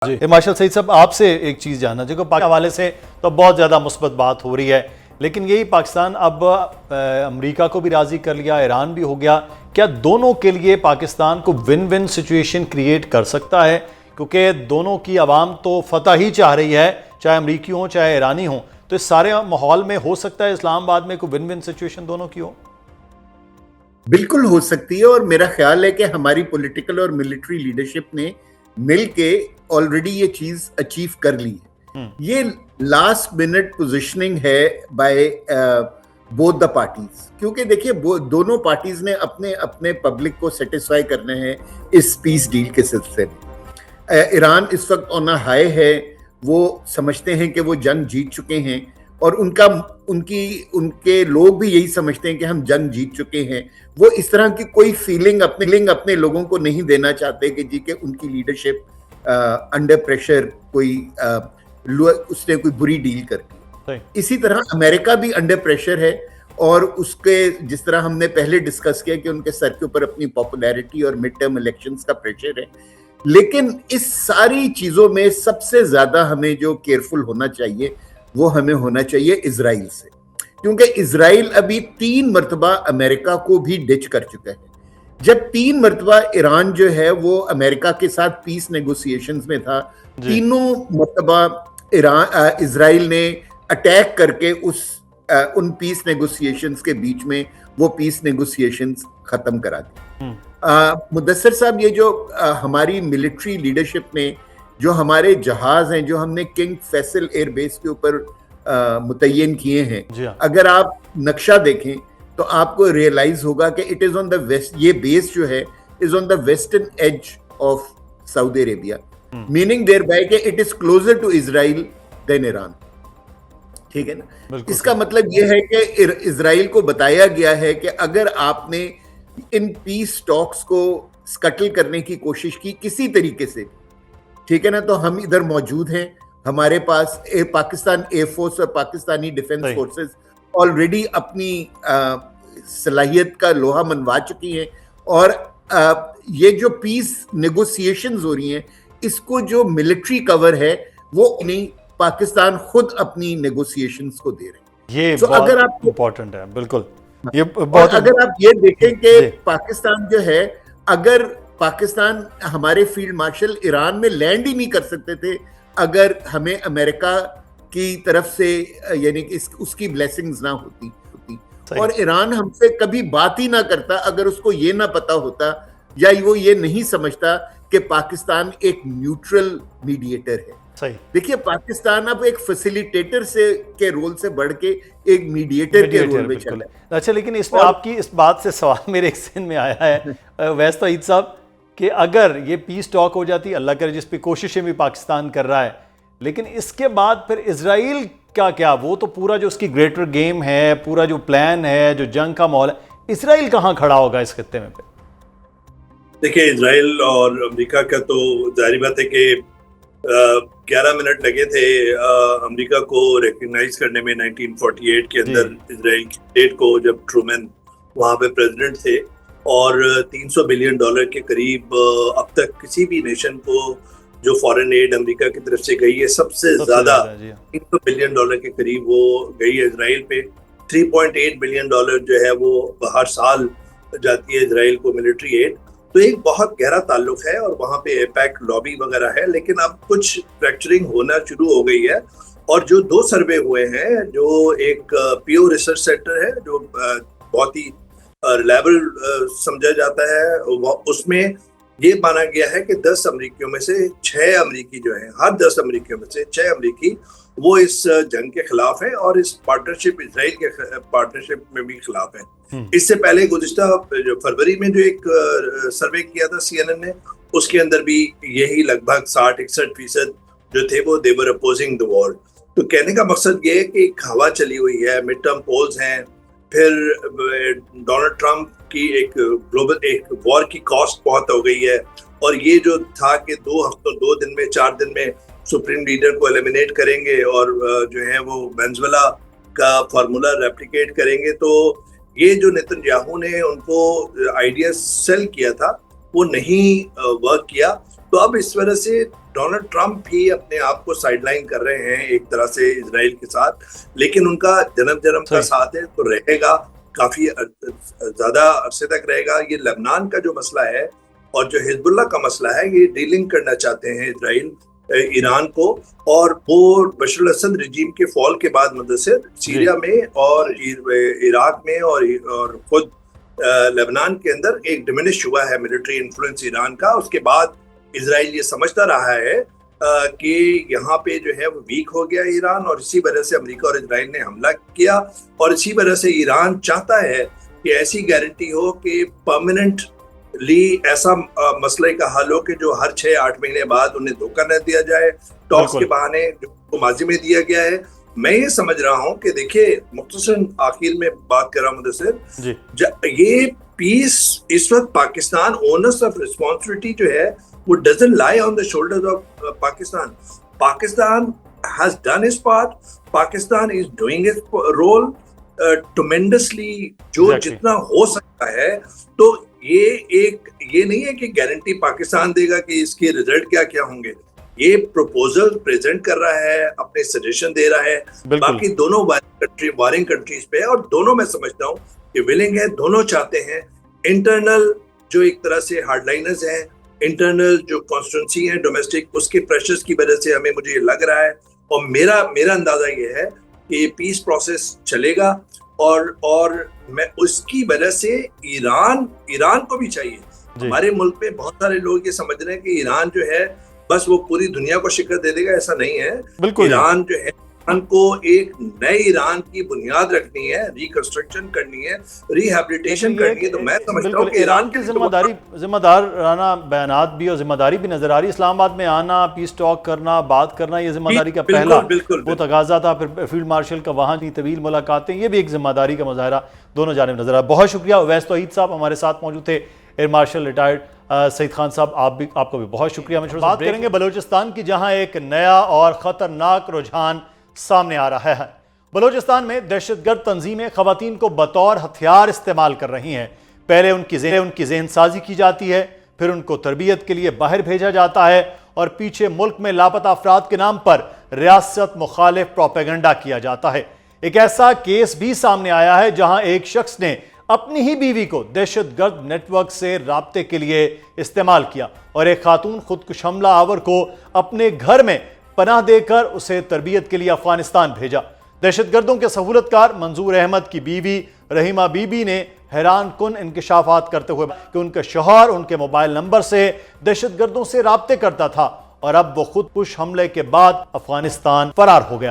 جی ماشاء سعید صاحب، آپ سے ایک چیز جاننا چاہیے. پاکستان کے حوالے سے تو بہت زیادہ مثبت بات ہو رہی ہے، لیکن یہی پاکستان اب امریکہ کو بھی راضی کر لیا، ایران بھی ہو گیا. کیا دونوں کے لیے پاکستان کو ون ون سچویشن کریٹ کر سکتا ہے؟ کیونکہ دونوں کی عوام تو فتح ہی چاہ رہی ہے، چاہے امریکی ہوں چاہے ایرانی ہوں. تو اس سارے ماحول میں ہو سکتا ہے اسلام آباد میں کوئی ون ون سچویشن دونوں کی ہو؟ بالکل ہو سکتی ہے، اور میرا خیال ہے کہ ہماری پولیٹیکل اور ملٹری لیڈرشپ نے مل کے آلریڈی یہ چیز اچیو کر لی ہے. یہ لاسٹ منٹ پوزیشننگ ہے بائی بوتھ دا پارٹیز، کیونکہ دیکھیے دونوں پارٹیز نے اپنے اپنے پبلک کو سیٹسفائی کرنے ہیں اس پیس ڈیل کے سلسلے میں. ایران اس وقت آن ہائی ہے، وہ سمجھتے ہیں کہ وہ جنگ جیت چکے ہیں، اور ان کے لوگ بھی یہی سمجھتے ہیں کہ ہم جنگ جیت چکے ہیں. وہ اس طرح کی کوئی فیلنگ اپنے لوگوں کو نہیں دینا چاہتے کہ ان کی لیڈرشپ انڈر پریشر اس نے کوئی بری ڈیل کر دی. اسی طرح امریکہ بھی انڈر پریشر ہے، اور اس کے جس طرح ہم نے پہلے ڈسکس کیا کہ ان کے سر کے اوپر اپنی پاپولیرٹی اور مڈ ٹرم الیکشنز کا پریشر ہے. لیکن اس ساری چیزوں میں سب سے زیادہ ہمیں جو کیئرفل ہونا چاہیے وہ ہمیں ہونا چاہیے اسرائیل سے، کیونکہ اسرائیل ابھی 3 مرتبہ امریکہ کو بھی ڈچ کر چکا ہے. جب 3 مرتبہ ایران جو ہے وہ امریکہ کے ساتھ پیس نیگوسیشنز میں تھا، تینوں مرتبہ اسرائیل نے اٹیک کر کے ان پیس نیگوسیشنز کے بیچ میں وہ پیس نیگوسیشنز ختم کرا دی. مدثر صاحب، یہ جو ہماری ملٹری لیڈرشپ نے جو ہمارے جہاز ہیں جو ہم نے کنگ فیصل ایئر بیس کے اوپر متعین کیے ہیں، اگر آپ نقشہ دیکھیں تو آپ کو ریئلائز ہوگا کہ it is on the waste, یہ بیس جو ہے is on the western edge of Saudi Arabia, meaning thereby کہ it is closer to Israel than Iran. ٹھیک ہے نا؟ اس کا مطلب یہ ہے کہ اسرائیل کو بتایا گیا ہے کہ اگر آپ نے ان پیس ٹاکس کو سکٹل کرنے کی کوشش کی کسی طریقے سے، ٹھیک ہے نا، تو ہم ادھر موجود ہیں. ہمارے پاس پاکستان ایئر فورس اور پاکستانی ڈیفنس فورسز آلریڈی اپنی صلاحیت کا لوہا منوا چکی ہیں، اور یہ جو پیس نیگوسیشنز ہو رہی ہیں اس کو جو ملٹری کور ہے وہ نہیں، پاکستان خود اپنی نیگوسیشنز کو دے رہے ہیں. یہ بہت امپورٹنٹ ہے. بالکل. اگر آپ یہ دیکھیں کہ پاکستان جو ہے، اگر پاکستان ہمارے فیلڈ مارشل ایران میں لینڈ ہی نہیں کر سکتے تھے اگر ہمیں امریکہ کی طرف سے یعنی کہ اس کی بلیسنگز نہ ہوتی، اور ایران ہم سے کبھی بات ہی نہ کرتا اگر اس کو یہ نہ پتا ہوتا یا وہ یہ نہیں سمجھتا کہ پاکستان ایک نیوٹرل میڈیٹر ہے. دیکھیے پاکستان اب ایک فیسیلیٹیٹر کے رول سے بڑھ کے ایک میڈیٹر کے رول میں چل رہا ہے. اچھا، لیکن اس میں آپ کی اس بات سے سوال میرے ایک ذہن میں آیا ہے ویس سعید صاحب، کہ اگر یہ پیس ٹاک ہو جاتی، اللہ کرے جس پہ کوششیں بھی پاکستان کر رہا ہے، لیکن اس کے بعد پھر اسرائیل کا کیا؟ وہ تو پورا جو اس کی گریٹر گیم ہے، پورا جو پلان ہے، جو جنگ کا ماحول ہے، اسرائیل کہاں کھڑا ہوگا اس خطے میں پہ؟ دیکھیں، اسرائیل اور امریکہ کا تو ظاہری بات ہے کہ 11 منٹ لگے تھے امریکہ کو ریکگنائز کرنے میں 1948 کے اندر اسرائیل کی اسٹیٹ کو، جب ٹرومین وہاں پہ پریزیڈنٹ تھے. اور $300 بلین کے قریب اب تک کسی بھی نیشن کو جو فارن ایڈ امریکہ کی طرف سے گئی ہے، سب سے زیادہ $300 بلین کے قریب وہ گئی ہے اسرائیل پہ. $3.8 بلین جو ہے وہ ہر سال جاتی ہے اسرائیل کو ملٹری ایڈ. تو ایک بہت گہرا تعلق ہے، اور وہاں پہ ایپیک لابی وغیرہ ہے. لیکن اب کچھ فریکچرنگ ہونا شروع ہو گئی ہے، اور جو 2 سروے ہوئے ہیں، جو ایک پیو ریسرچ سینٹر ہے جو بہت ہی ریلائبل سمجھا جاتا ہے، اس میں یہ مانا گیا ہے کہ 10 امریکیوں میں سے 6 امریکی جو ہیں، ہر 10 امریکیوں میں سے 6 امریکی وہ اس جنگ کے خلاف ہیں، اور اس پارٹنرشپ اسرائیل کے پارٹنرشپ میں بھی خلاف ہیں. اس سے پہلے گزشتہ جو فروری میں جو ایک سروے کیا تھا CNN نے، اس کے اندر بھی یہی لگ بھگ 60-61% جو تھے وہ they were opposing the war. تو کہنے کا مقصد یہ ہے کہ ایک ہوا چلی ہوئی ہے، مڈ ٹرم پولز ہیں، پھر ڈونلڈ ٹرمپ کی ایک گلوبل ایک وار کی کاسٹ بہت ہو گئی ہے، اور یہ جو تھا کہ 2 ہفتوں 2 دن میں 4 دن میں سپریم لیڈر کو ایلیمینیٹ کریں گے اور جو ہے وہ وینزویلا کا فارمولا ریپلیکیٹ کریں گے، تو یہ جو نیتن یاہو نے ان کو آئیڈیا سیل کیا تھا وہ نہیں ورک کیا. تو اب اس وجہ سے ڈونلڈ ٹرمپ بھی اپنے آپ کو سائڈ لائن کر رہے ہیں ایک طرح سے اسرائیل کے ساتھ، لیکن ان کا جنم کا ساتھ ہے تو رہے گا، کافی زیادہ عرصے تک رہے گا۔ یہ لبنان کا جو مسئلہ ہے اور جو حزب اللہ کا مسئلہ ہے، یہ ڈیلنگ کرنا چاہتے ہیں اسرائیل ایران کو، اور وہ بشار الاسد رجیم کے فال کے بعد مدثر سیریا میں اور عراق میں اور خود لبنان کے اندر ایک ڈیمینش ہوا ہے ملٹری انفلوئنس ایران کا۔ اس کے بعد اسرائیل یہ سمجھتا رہا ہے کہ یہاں پہ جو ہے وہ ویک ہو گیا ایران، اور اسی وجہ سے امریکہ اور اسرائیل نے حملہ کیا، اور اسی وجہ سے ایران چاہتا ہے کہ ایسی گارنٹی ہو کہ پرماننٹلی ایسا مسئلے کا حل ہو کہ جو ہر 6-8 مہینے بعد انہیں دھوکہ نہ دیا جائے ٹاکس کے بہانے جو ماضی میں دیا گیا ہے۔ میں یہ سمجھ رہا ہوں کہ دیکھیں، مختصر آخر میں بات کر رہا ہوں مدثر، یہ پیس اس وقت پاکستان اونرز آف ریسپانسبلٹی جو ہے وہ doesn't lie on the shoulders of Pakistan. Pakistan has done its part. Pakistan is doing its role tremendously جو جتنا ہو سکتا ہے۔ تو یہ نہیں ہے کہ گارنٹی پاکستان دے گا کہ اس کے ریزلٹ کیا ہوں گے، یہ پروپوزل پریزنٹ کر رہا ہے، اپنے سجیشن دے رہا ہے باقی دونوں وارنگ کنٹریز پہ، اور دونوں میں سمجھتا ہوں کہ ولنگ ہے، دونوں چاہتے ہیں۔ انٹرنل جو ایک طرح سے ہارڈ لائنرز ہیں، انٹرنل جو کانسٹیٹوئنسی ہے ڈومیسٹک، اس کے پریشرز کی وجہ سے ہمیں مجھے یہ لگ رہا ہے، اور میرا اندازہ یہ ہے کہ یہ پیس پروسیس چلے گا، اور میں اس کی وجہ سے ایران کو بھی چاہیے۔ ہمارے ملک میں بہت سارے لوگ یہ سمجھ رہے ہیں کہ ایران جو ہے بس وہ پوری دنیا کو شکست دے دے گا، ایسا نہیں ہے۔ ایران جو ہے ایران کو ایک نئے ایران کی بنیاد رکھنی ہے، ریکنسٹرکشن کرنی ہے، ریہیبلیٹیشن کرنی ہے۔ تو میں سمجھتا ہوں کہ ایران کی ذمہ دارانہ بیانات بھی اور ذمہ داری بھی نظر آ رہی ہے۔ اسلام آباد میں آنا، پیس ٹاک کرنا، بات کرنا، یہ ذمہ داری کا پہلا وہ تقاضا تھا۔ پھر فیلڈ مارشل کا وہاں کی طویل ملاقاتیں، یہ بھی ایک ذمہ داری کا مظاہرہ دونوں جانب نظر آ رہا ہے۔ بہت شکریہ اویس توحید صاحب ہمارے ساتھ موجود تھے، ایئر مارشل ریٹائرڈ سعید خان صاحب، آپ کو بھی بہت شکریہ۔ بات کریں گے بلوچستان کی، جہاں ایک نیا اور خطرناک رجحان سامنے آ رہا ہے۔ بلوچستان میں دہشت گرد تنظیمیں خواتین کو بطور ہتھیار استعمال کر رہی ہیں۔ پہلے ان کی ذہن سازی کی جاتی ہے، پھر ان کو تربیت کے لیے باہر بھیجا جاتا ہے، اور پیچھے ملک میں لاپتہ افراد کے نام پر ریاست مخالف پروپیگنڈا کیا جاتا ہے۔ ایک ایسا کیس بھی سامنے آیا ہے جہاں ایک شخص نے اپنی ہی بیوی کو دہشت گرد نیٹ ورک سے رابطے کے لیے استعمال کیا، اور ایک خاتون خودکش حملہ آور کو اپنے گھر میں پناہ دے کر اسے تربیت کے لیے افغانستان بھیجا۔ دہشت گردوں کے سہولت کار منظور احمد کی بیوی رحیمہ بی بی نے حیران کن انکشافات کرتے ہوئے کہ ان کے شوہر ان کے موبائل نمبر سے دہشت گردوں سے رابطے کرتا تھا، اور اب وہ خودکش حملے کے بعد افغانستان فرار ہو گیا۔